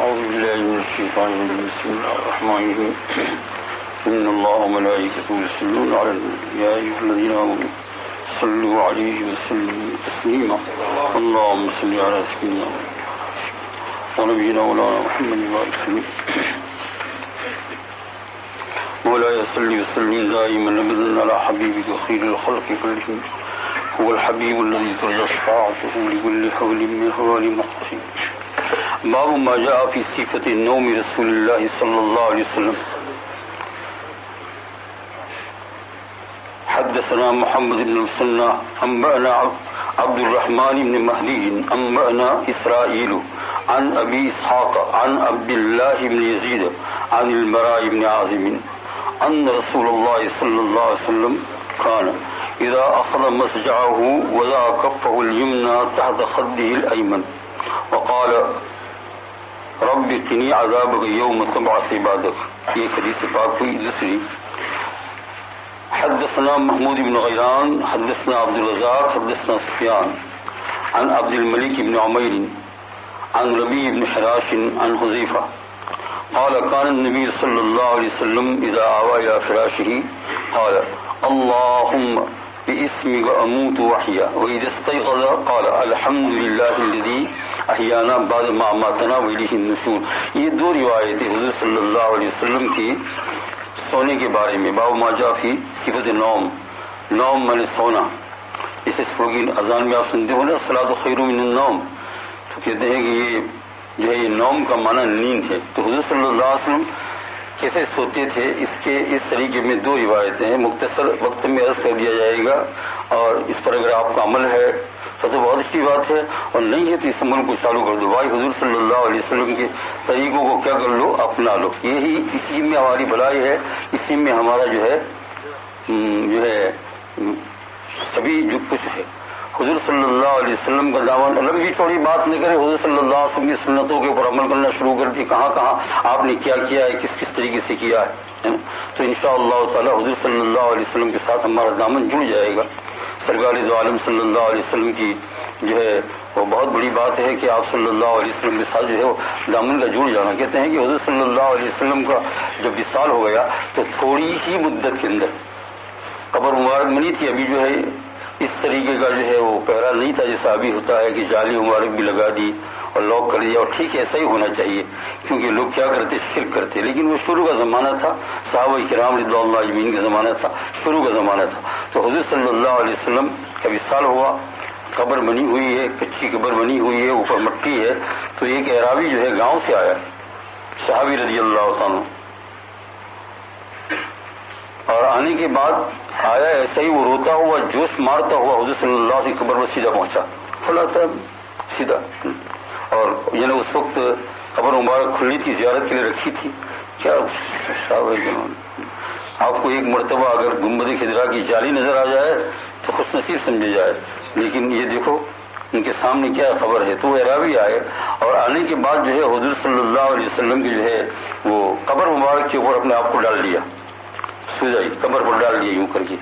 أعوذ بالله من الشيطان الرجيم بسم الله الرحمن الرحيم إن الله وملائكته يصلون على النبي يا أيها الذين آمنوا صلوا عليه وسلموا تسليما اللهم صل على سيدنا ونبينا مولانا محمد وسلم مولاي صل وسلم دائما أبدا على حبيبك خير الخلق كلهم هو الحبيب الذي ترجى شفاعته لكل حول من حوال مقصد باب ما جاء في صفة النوم رسول الله صلى الله عليه وسلم حدثنا محمد بن المثنى أنبأنا عبد الرحمن بن مهدي أنبأنا إسرائيل عن أبي إسحاق عن عبد الله بن يزيد عن البراء بن عازب أن رسول الله صلى الله عليه وسلم كان إذا أخذ مسجعه وضع كفه اليمنى تحت خده الأيمن وقال رب قني عذابك يوم تبعث عبادك. یہ حدیث پاک ہوئی دوسری. حدثنا محمود بن غيلان حدثنا عبد الرزاق حدثنا سفيان عن عبد الملك بن عمير عن ربيع بن حراش عن حذيفة قال كان النبي صلى الله عليه وسلم إذا آوى إلى فراشه قال اللهم باسمك أموت وأحيا وإذا استيقظ قال الحمد لله الذي أحيانا بعد ما أماتنا وإليه النشور. یہ دو روایتیں حضور صلی اللہ علیہ وسلم کی سونے کے بارے میں. باب ما جاء فی صفت نوم. نوم میں سونا. اس کی اذان میں آپ سنتے ہو نا الصلاۃ خیر من النوم, تو کہتے ہیں کہ یہ جو ہے یہ نوم کا معنی نیند ہے. تو حضور صلی اللہ علیہ وسلم کیسے سوتے تھے اس کے اس طریقے میں دو روایتیں ہیں. مختصر وقت میں عرض کر دیا جائے گا اور اس پر اگر آپ کا عمل ہے تو بہت اچھی بات ہے, اور نہیں ہے تو اس عمل کو چالو کر دو. بھائی حضور صلی اللہ علیہ وسلم کے طریقوں کو کیا کر لو, اپنا لو. یہی اسی میں ہماری بھلائی ہے, اسی میں ہمارا جو ہے سبھی جو کچھ ہے. حضور صلی اللہ علیہ وسلم کا دامن الگ بھی تھوڑی بات نہ کرے. حضور صلی اللہ علیہ وسلم کی سنتوں کے اوپر عمل کرنا شروع کر دی. کہاں کہاں آپ نے کیا کیا ہے, کس کس طریقے سے کیا ہے. تو انشاءاللہ تعالی حضور صلی اللہ علیہ وسلم کے ساتھ ہمارا دامن جڑ جائے گا. سرکار دو عالم صلی اللہ علیہ وسلم کی جو ہے وہ بہت بڑی بات ہے کہ آپ صلی اللہ علیہ وسلم کے ساتھ جو ہے وہ دامن کا جڑ جانا. کہتے ہیں کہ حضور صلی اللہ علیہ وسلم کا جب وصال ہو گیا تو تھوڑی ہی مدت کے اندر قبر مبارک بنی تھی. ابھی جو ہے اس طریقے کا جو ہے وہ پہرا نہیں تھا جیسا ابھی ہوتا ہے کہ جالی مبارک بھی لگا دی اور لاک کر دیا. اور ٹھیک ایسا ہی ہونا چاہیے کیونکہ لوگ کیا کرتے شرک کرتے. لیکن وہ شروع کا زمانہ تھا, صحابہ کرام رضوان اللہ اجمعین کا زمانہ تھا, شروع کا زمانہ تھا. تو حضور صلی اللہ علیہ وسلم کا وصال ہوا, قبر بنی ہوئی ہے, کچی قبر بنی ہوئی ہے, اوپر مٹی ہے. تو ایک اعرابی جو ہے گاؤں سے آیا, صحابی رضی اللہ عنہ, اور آنے کے بعد آیا ایسا ہی وہ روتا ہوا جوش مارتا ہوا حضور صلی اللہ علیہ قبر پر سیدھا پہنچا, کھلا تھا سیدھا. اور یعنی اس وقت قبر مبارک کھلی تھی, زیارت کے لیے رکھی تھی. کیا آپ کو ایک مرتبہ اگر گنبد خضرا کی جالی نظر آ جائے تو خوش نصیب سمجھے جائے, لیکن یہ دیکھو ان کے سامنے کیا خبر ہے. تو وہ اعرابی آئے اور آنے کے بعد جو ہے حضور صلی اللہ علیہ وسلم کی جو ہے وہ قبر مبارک کے اوپر اپنے آپ کو ڈال دیا, سوجائی قبر پر ڈال دیا یوں کر کے.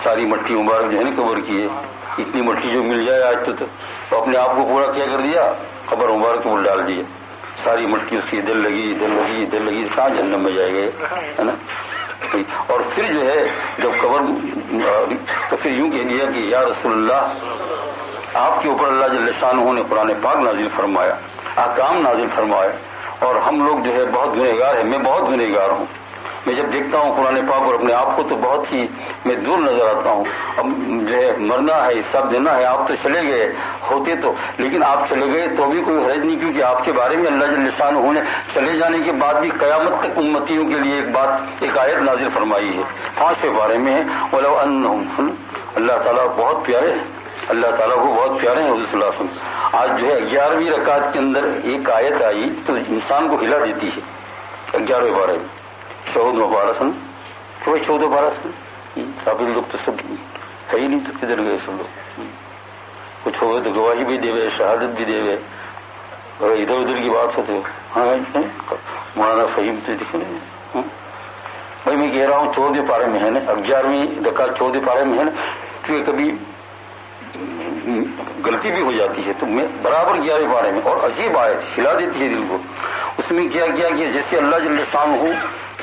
ساری مٹی مبارک جو ہے نا قبر کی ہے, اتنی مٹی جو مل جائے آج تو اپنے آپ کو پورا کیا کر دیا, قبر مبارک کے اوپر ڈال دیا. ساری مٹی اس کی ادھر لگی ادھر لگی ادھر لگی, کہاں جہنم میں جائے گئے ہے نا. اور پھر جو ہے جب قبر تو پھر یوں کہہ دیا کہ یا رسول اللہ آپ کے اوپر اللہ جل شانہ نے قرآن پاک نازل فرمایا, احکام نازل فرمایا, اور ہم لوگ جو ہے بہت گنہگار ہیں, میں بہت گنہگار ہوں. میں جب دیکھتا ہوں قرآن پاک اور اپنے آپ کو تو بہت ہی میں دور نظر آتا ہوں. اب جو ہے مرنا ہے, حساب دینا ہے. آپ تو چلے گئے ہوتے تو, لیکن آپ چلے گئے تو بھی کوئی حرج نہیں, کیونکہ آپ کے بارے میں اللہ جل شانہ نے چلے جانے کے بعد بھی قیامت تک امتیوں کے لیے ایک آیت نازل فرمائی ہے. 5ویں بارے میں ہے وَلَوْ أَنَّهُمْ, اللہ تعالیٰ بہت پیارے ہیں, اللہ تعالیٰ کو بہت پیارے ہیں حضور صلی اللہ علیہ وسلم. آج جو ہے 11ویں رکعت کے اندر ایک آیت آئی تو انسان کو ہلا دیتی ہے. 11ویں بارے میں 14 بارہ سن, کہ بھائی 14 بارہ سن, ابھی لوگ تو سب ہے ہی نہیں, تو کدھر گئے سب لوگ. کچھ ہو گئے تو گواہی بھی دے ہوئے, شہادت بھی دے ہوئے, ادھر ادھر کی بات ہوتے. ہاں مولانا فہیم تو دیکھے نہیں. بھائی میں کہہ رہا ہوں 14 پارے میں ہے نا, اب 11ویں رکعت 14 پارے میں ہے نا, کیونکہ کبھی غلطی بھی ہو جاتی ہے تو میں برابر 11 پارے میں، اور عجیب آیت ہلا دیتی ہے دل کو. اس میں کیا کیا کہ جیسے اللہ جل شانہ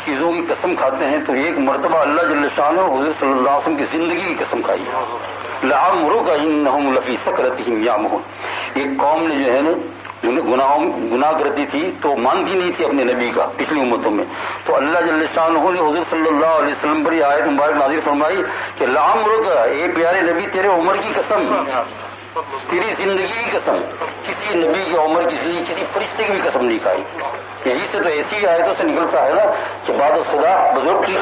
چیزوں کی قسم کھاتے ہیں تو ایک مرتبہ اللہ جل شانہ حضور صلی اللہ علیہ وسلم کی زندگی کی قسم کھائی ہے. لعمرک انہم لفی سکرتہم یعمہون. ایک قوم نے جو ہے نا گناہ کرتی تھی تو مانتی نہیں تھی اپنے نبی کا پچھلی امتوں میں، تو اللہ جل شانہ نے حضور صلی اللہ علیہ وسلم پر یہ آیت مبارک نازل فرمائی کہ لعمرک، اے پیارے نبی تیرے عمر کی قسم، تیری زندگی کی قسم. کسی نبی کی عمر کسی فرشتے کی بھی قسم نہیں کھائی. یہی سے تو ایسی آیتوں سے نکلتا ہے نا کہ بعد خدا بزرگ کی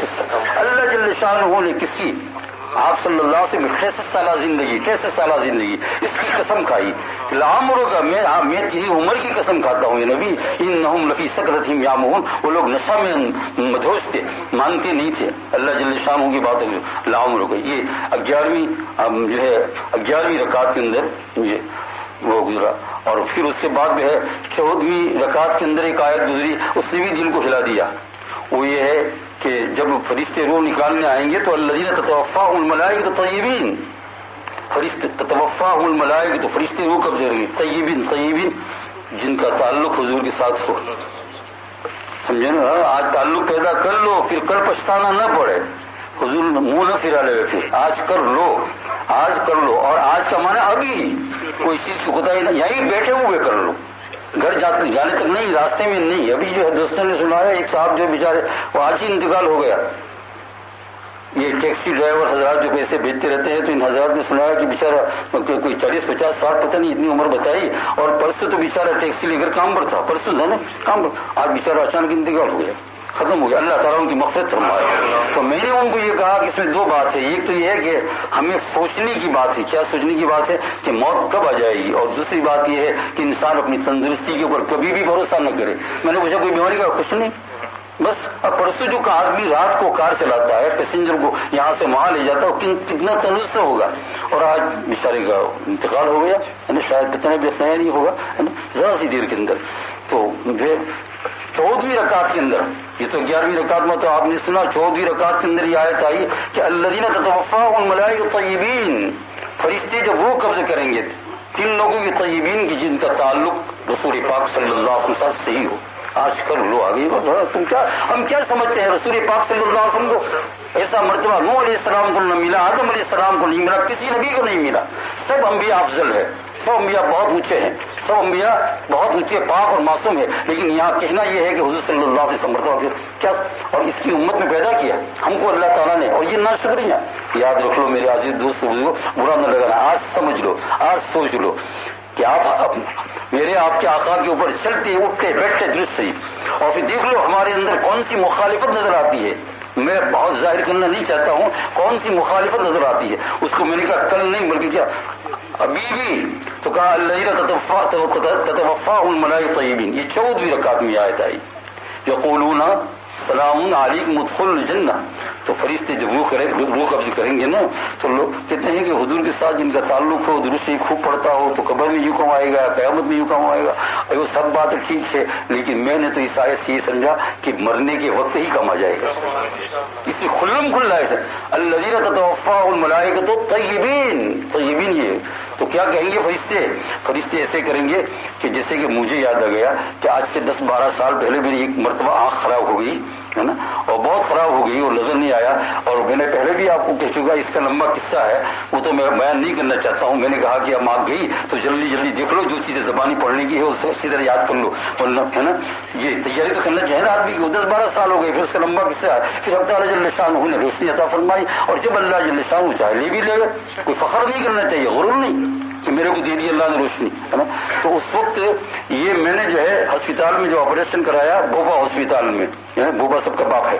اللہ جل شانہ نے کسی آپ صلی اللہ علیہ وسلم کیسے سالہ زندگی اس کی قسم کھائی. لعمرک، میں تیری عمر کی قسم کھاتا ہوں یہ نبی، انہم لفی سکرتہم یعمہون. وہ لوگ نشہ میں مدہوش تھے، مانتے نہیں تھے اللہ جل شانہ کی باتوں کو. لعمرک یہ 11ویں رکعت کے اندر یہ وہ گزرا. اور پھر اس کے بعد جو ہے 14ویں رکعت کے اندر ایک آیت گزری، اس نے بھی دل کو ہلا دیا. وہ یہ ہے کہ جب فرشتے روح نکالنے آئیں گے تو الذین تتوفاہم الملائکۃ طیبین، فرشتے تتوفاہم الملائکۃ، تو فرشتے روح قبض کریں گے طیبین جن کا تعلق حضور کے ساتھ ہو. سمجھے نا؟ آج تعلق پیدا کر لو پھر کل پچھتانا نہ پڑے. حضور منہ نہ پھرا لے پھر آج کر لو. اور آج کا معنی ابھی، کوئی چیز کی کوتاہی نہ، یہیں بیٹھے ہوئے کر لو، گھر جانے تک نہیں، راستے میں نہیں. ابھی جو ہے دوستوں نے سنایا ایک صاحب جو بیچارے وہ آج ہی انتقال ہو گیا. یہ ٹیکسی ڈرائیور حضرات جو پیسے بھیجتے رہتے ہیں تو ان حضرات نے سنایا کہ بیچارہ کوئی 40 50 60 پتہ نہیں اتنی عمر بتائی، اور پرسوں تو بیچارہ ٹیکسی لے کر کام پر تھا، پرسوں تھا نا کام پر، آج بیچارہ اچانک انتقال ہو گیا، ختم ہو گیا. اللہ تعالیٰ ان کی مغفرت فرمائے. تو میں نے ان کو یہ کہا کہ اس میں دو بات ہے. ایک تو یہ ہے کہ ہمیں سوچنے کی بات ہے. کیا سوچنے کی بات ہے؟ کہ موت کب آ جائے گی. اور دوسری بات یہ ہے کہ انسان اپنی تندرستی کے اوپر کبھی بھی بھروسہ نہ کرے. میں نے پوچھا کوئی بیماری کا؟ کچھ نہیں، بس. اب پرسوں جو آدمی رات کو کار چلاتا ہے پیسنجر کو یہاں سے وہاں لے جاتا ہے کتنا تندرست ہوگا، اور آج بیچارے کا انتقال ہو گیا، شاید کتنا بھی نہیں ہوگا ذرا سی دیر کے اندر. تو 14ویں رکعت کے اندر، یہ تو 11ویں رکعت میں تو آپ نے سنا، 14ویں رکعت کے اندر یہ آیت آئی کہ الذین تتوفاہم الملائکۃ طیبین، فرشتے جب وہ قبض کریں گے کن لوگوں کی؟ طیبین کی جن کا تعلق رسول پاک صلی اللہ علیہ وسلم سے صحیح ہو. آج کر لو آگے تم کیا، ہم کیا سمجھتے ہیں رسول پاک صلی اللہ علیہ وسلم کو ایسا مرتبہ نوح علیہ السلام کو نہ ملا، آدم علیہ السلام کو نہیں ملا، کسی نبی کو نہیں ملا. سب انبیاء افضل ہے، سب انبیاء بہت اونچے ہیں، سب انبیاء بہت اونچے پاک اور معصوم ہے. لیکن یہاں کہنا یہ ہے کہ حضور صلی اللہ علیہ وسلم مرتبہ کیا، اور اس کی امت میں پیدا کیا ہم کو اللہ تعالیٰ نے. اور یہ نا شکریہ یاد رکھ لو میرے عزیز دوست، برا نہ لگانا. آج سمجھ لو، آج سوچ لو کہ آپ میرے آپ کے آقا کے اوپر چلتے اٹھتے بیٹھتے درست صحیح، اور پھر دیکھ لو ہمارے اندر کون سی مخالفت نظر آتی ہے. میں بہت ظاہر کرنا نہیں چاہتا ہوں کون سی مخالفت نظر آتی ہے. اس کو میں نے کہا کل نہیں بلکہ کیا ابھی بھی تو کہا الذین تتوفاہم الملائکۃ طیبین. یہ 14ویں رکعت میں آیت آئی. یقولون سلام علیکم ادخلوا الجنہ. تو فرشتے جب روح قبض کریں گے نا تو لوگ کہتے ہیں کہ حضور کے ساتھ جن کا تعلق ہو، درود شریف خوب پڑھتا ہو، تو قبر میں یوں کم آئے گا، قیامت میں یوں کم آئے گا. وہ سب بات ٹھیک ہے، لیکن میں نے تو اس آیت سے یہ سمجھا کہ مرنے کے وقت ہی کم آ جائے گا. اس میں کھلم کھلا ہے الذین تتوفاہم الملائکۃ طیبین. یہ تو کیا کہیں گے فرشتے ایسے کریں گے کہ جیسے کہ مجھے یاد آ گیا کہ آج سے 10-12 سال پہلے میری ایک مرتبہ آنکھ خراب ہو گئی ہے نا، اور بہت خراب ہو گئی اور نظر نہیں آیا. اور میں نے پہلے بھی آپ کو کہہ چکا، اس کا لمبا قصہ ہے، وہ تو میں بیان نہیں کرنا چاہتا ہوں. میں نے کہا کہ اب آنکھ گئی تو جلدی دیکھ لو، جو چیزیں زبانی پڑھنے کی ہے اسے اسی طرح یاد کر لو ہے نا. یہ تیاری تو کرنا چاہیے نا آدمی کی. 10-12 سال ہو گئے، پھر اس کا لمبا قصہ ہے. پھر اللہ تعالیٰ جل شانہ نے روشنی عطا فرمائی، اور جب اللہ جل شانہ چاہے لے بھی لے گا. کوئی فخر نہیں کرنا چاہیے، غرور نہیں کہ میرے کو دے دی اللہ نے روشنی ہے نا. تو اس وقت یہ میں نے جو ہے ہسپتال میں جو آپریشن کرایا، بھوپا ہسپتال میں، بھوپا سب کا باپ ہے،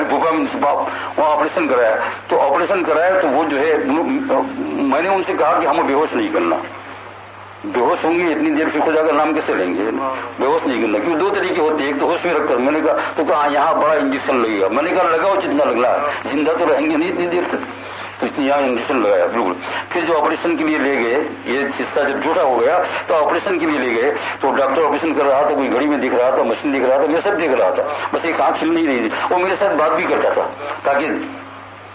بھوپا وہاں آپریشن کرایا. تو آپریشن کرایا تو وہ جو ہے میں نے ان سے کہا کہ ہمیں بے ہوش نہیں کرنا. بے ہوش ہوں گے اتنی دیر، پھر خدا کا نام کیسے لیں گے؟ بے ہوش نہیں کرنا. کیوں 2 طریقے ہوتے ہیں، ایک تو ہوش میں رکھ کر. میں نے کہا تو کہا یہاں بڑا انجیکشن لگے گا. میں نے کہا لگاؤ جتنا لگ رہا ہے، زندہ تو رہیں گے نہیں اتنی دیر تک. تو اس نے یہاں انجیکشن لگایا بالکل. پھر جو آپریشن کے لیے لے گئے، یہ حصہ جب جھوٹا ہو گیا تو آپریشن کے لیے لے گئے. تو ڈاکٹر آپریشن کر رہا تھا، کوئی گھڑی میں دکھ رہا تھا، مشین دکھ رہا تھا، میں سب دیکھ رہا تھا. بس ایک آنکھ کھل نہیں رہی تھی. وہ میرے ساتھ بات بھی کرتا تھا تاکہ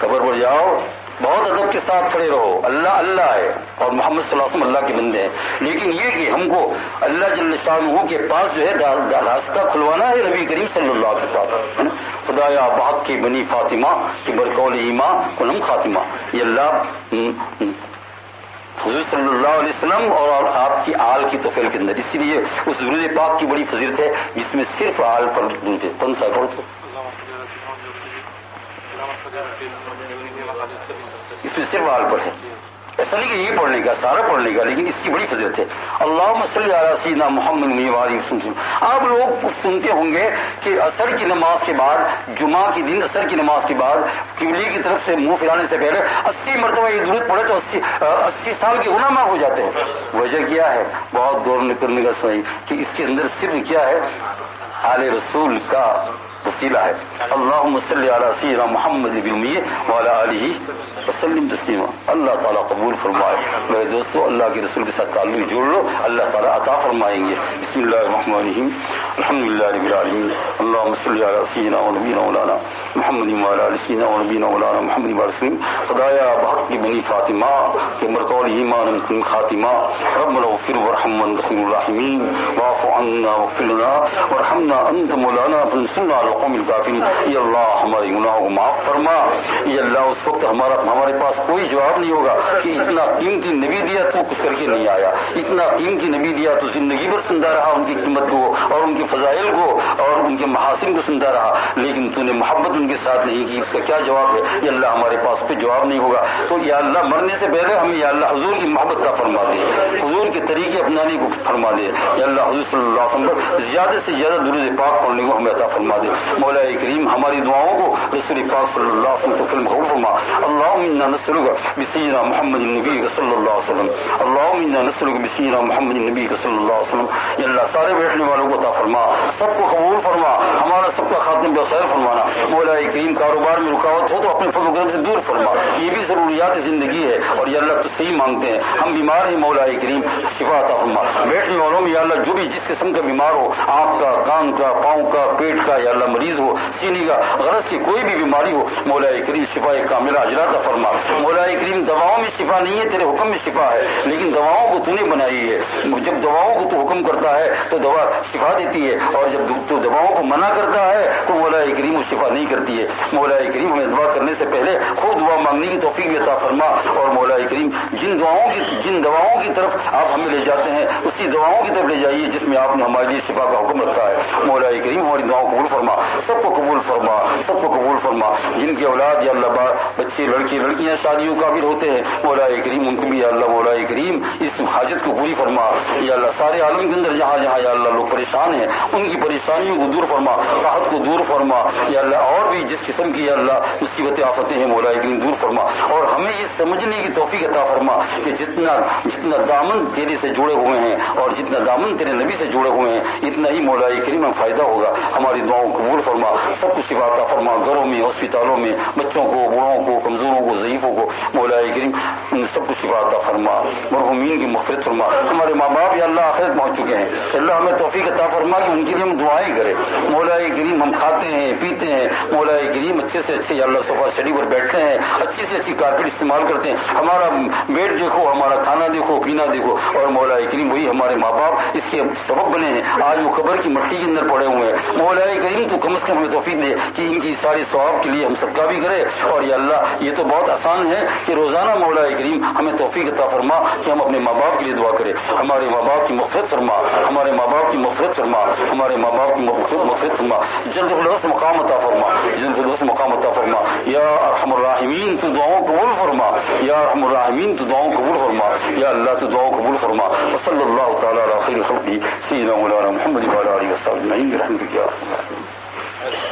قبر پر جاؤ بہت ادب کے ساتھ کھڑے رہو، اللہ اللہ ہے اور محمد صلی اللہ علیہ وسلم اللہ کے بندے ہیں، لیکن یہ کہ ہم کو اللہ جل شانہ کے پاس جو ہے راستہ کھلوانا ہے نبی کریم صلی اللہ علیہ وسلم، خدایا بحق کی بنی فاطمہ کہ برقول ایماں کنم خاتمہ، یہ اللہ حضور صلی اللہ علیہ وسلم اور آپ کی آل کی توفیل کے اندر، اسی لیے اس درود پاک کی بڑی فضیلت ہے جس میں صرف آل پر درود ہے۔ کون سا پڑھو تو اس میں صرف آل پر ہے، ایسا نہیں کہ یہ پڑھنے کا سارا پڑھنے کا، لیکن اس کی بڑی فضیلت ہے۔ اللہم صلی علی سیدنا محمد وعلی وسلم۔ آپ لوگ سنتے ہوں گے کہ عصر کی نماز کے بعد، جمعہ کے دن عصر کی نماز کے بعد قبلے کی طرف سے منہ پھرانے سے پہلے 80 مرتبہ یہ درود پڑھے تو 80 سال کے گناہ معاف ہو جاتے ہیں۔ وجہ کیا ہے؟ بہت غور کرنے کا صحیح کہ اس کے اندر صرف کیا ہے؟ آل رسول کا وسیلہ ہے۔ اللہم صلی علی سیدنا محمد الامی وعلی آلہ وسلم تسلیما۔ اللہ تعالیٰ قبول فرمائے۔ میرے دوستو، اللہ کے رسول کے ساتھ تعلق جوڑ لو، اللہ تعالیٰ عطا فرمائیں گے۔ بسم اللہ الرحمن الرحیم، الحمدللہ رب العالمین، اللہم صلی علی سیدنا و نبینا مولانا محمد وعلی آلہ سیدنا و نبینا مولانا محمد وسلم۔ خدایا بحق کی بنی فاطمہ کہ مرقول ایمان کن خاتمہ، ربنا اغفر وارحم وانت خیر الراحمین، واعف عنا واغفر لنا وارحمنا انت مولانا فانصرنا علی القوم الکافرین۔ یا اللہ ہمارے گناہوں کو معاف فرما۔ یا اللہ اس وقت ہمارے پاس کوئی جواب نہیں ہوگا کہ اتنا قیمتی نبی دیا تو کچھ کر کے نہیں آیا، اتنا قیمتی نبی دیا تو زندگی بھر سنتا رہا ان کی قیمت کو اور ان کے فضائل کو اور ان کے محاسن کو سنتا رہا، لیکن تو نے محبت ان کے ساتھ نہیں کی، اس کا کیا جواب ہے؟ یا اللہ ہمارے پاس کوئی جواب نہیں ہوگا، تو یا اللہ مرنے سے پہلے ہمیں یا اللہ حضور کی محبت کا فرما دے، حضور کے طریقے اپنانے کو فرما دے۔ یا اللہ حضور صلی اللہ علیہ وسلم پر زیادہ سے زیادہ درود پاک پڑھنے کو ہمیں عطا فرما دے۔ مولا کریم ہماری دعاؤں کو رسول پاک صلی اللہ علیہ وسلم سے قبول فرما۔ اللہم انا نسألک بسیدنا محمد النبی صلی اللہ علیہ وسلم، اللہم انا نسألک بسیدنا محمد النبی صلی اللہ علیہ وسلم۔ یا اللہ سارے بیٹھنے والوں کو عطا فرما، سب کو قبول فرما، ہمارا سب کا خاتم بخیر فرمانا۔ مولا کریم کاروبار میں رکاوٹ ہو تو اپنے فضل و کرم سے دور فرما، یہ بھی ضروریات زندگی ہے اور یا اللہ تو صحیح مانگتے ہیں، ہم بیمار ہیں مولا کریم شفا عطا فرما۔ بیٹھنے والوں میں یا اللہ جو بھی جس قسم کا بیمار ہو، آنکھ کا، کان کا، پاؤں کا، پیٹ کا، یا اللہ مریض ہو، سینے کا، غرض کی کوئی بھی بیماری ہو، مولا کریم شفا کاملہ اجرا عطا فرما۔ مولا کریم دواؤں میں شفا نہیں ہے، تیرے حکم میں شفا ہے، لیکن دواؤں کو تو نے بنائی ہے، جب دواؤں کو تو حکم کرتا ہے تو دوا شفا دیتی ہے، اور جب تو دواؤں کو منع کرتا ہے تو مولا کریم وہ شفا نہیں کرتی ہے۔ مولا کریم ہمیں دعا کرنے سے پہلے خود دعا مانگنے کی توفیق بھی عطا فرما، اور مولا کریم جن دواؤں کی طرف آپ ہمیں لے جاتے ہیں اسی دواؤں کی طرف لے جائیے جس میں آپ نے ہمارے لیے شفا کا حکم رکھا ہے۔ مولا کریم ہماری دعاؤں کو قبول فرما، سب کو قبول فرما، سب کو قبول فرما۔ جن کی اولاد یا اللہ بچے لڑکیاں شادیوں قابل ہوتے ہیں، مولا کریم ان کو بھی یا اللہ مولا کریم اس حاجت کو پوری فرما۔ یا اللہ سارے عالم کے اندر جہاں جہاں یا اللہ لوگ پریشان ہیں ان کی پریشانیوں کو دور فرما، راحت کو دور فرما۔ یا اللہ اور بھی جس قسم کی یا اللہ مصیبتیں آفتیں ہیں مولا کریم دور فرما، اور ہمیں یہ سمجھنے کی توفیق عطا فرما کہ جتنا دامن تیرے سے جڑے ہوئے ہیں اور جتنا دامن تیرے نبی سے جڑے ہوئے ہیں اتنا ہی مولا کریم ہم فائدہ ہوگا۔ ہماری دعاؤں کو قبول فرما، سب کو شفا عطا فرما، گھروں میں، ہسپتالوں میں، بچوں کو، بوڑھوں کو، کمزوروں کو، ضعیفوں کو مولا کریم سب کو شفا عطا فرما، مرحومین کی مغفرت فرما۔ ہمارے ماں باپ یا اللہ آخرت پہنچ چکے ہیں، اللہ ہمیں توفیق عطا فرما کہ ان کے لیے ہم دعائیں کریں۔ مولا کریم ہم کھاتے ہیں پیتے ہیں، مولا کریم اچھے سے اچھے یا اللہ صوفہ سٹی پر بیٹھتے ہیں، اچھی سے اچھی کارپیٹ استعمال کرتے ہیں، ہمارا بیڈ دیکھو، ہمارا کھانا دیکھو، پینا دیکھو، اور مولا کریم وہی ہمارے ماں باپ اس کے سبب بنے ہیں، آج وہ قبر کی مٹی کے اندر پڑے ہوئے ہیں۔ مولا کریم تو کم از کم ہمیں توفیق دے کہ ان کی ساری ثواب کے لیے ہم صدقہ بھی کرے، اور یا اللہ یہ تو بہت آسان ہے کہ روزانہ مولا کریم ہمیں توفیق عطا فرما کہ ہم اپنے ماں باپ کے لیے دعا کریں۔ ہمارے ماں باپ کی مغفرت فرما، ہمارے ماں باپ کی مغفرت فرما، ہمارے ماں باپ کی مغفرت فرما، جلد فردوس مقام عطا فرما، جلد فردوس مقام عطا فرما۔ یا ارحم الراحمین تو دعاؤں قبول فرما، یا ارحم الراحمین تو دعاؤں قبول فرما، یا اللہ تو دعاؤں قبول فرما۔ وصلی اللہ تعالی علی خیر خلقہ سیدنا مولانا محمد وعلی آلہ وصحبہ اجمعین برحمتک یا ارحم الراحمین۔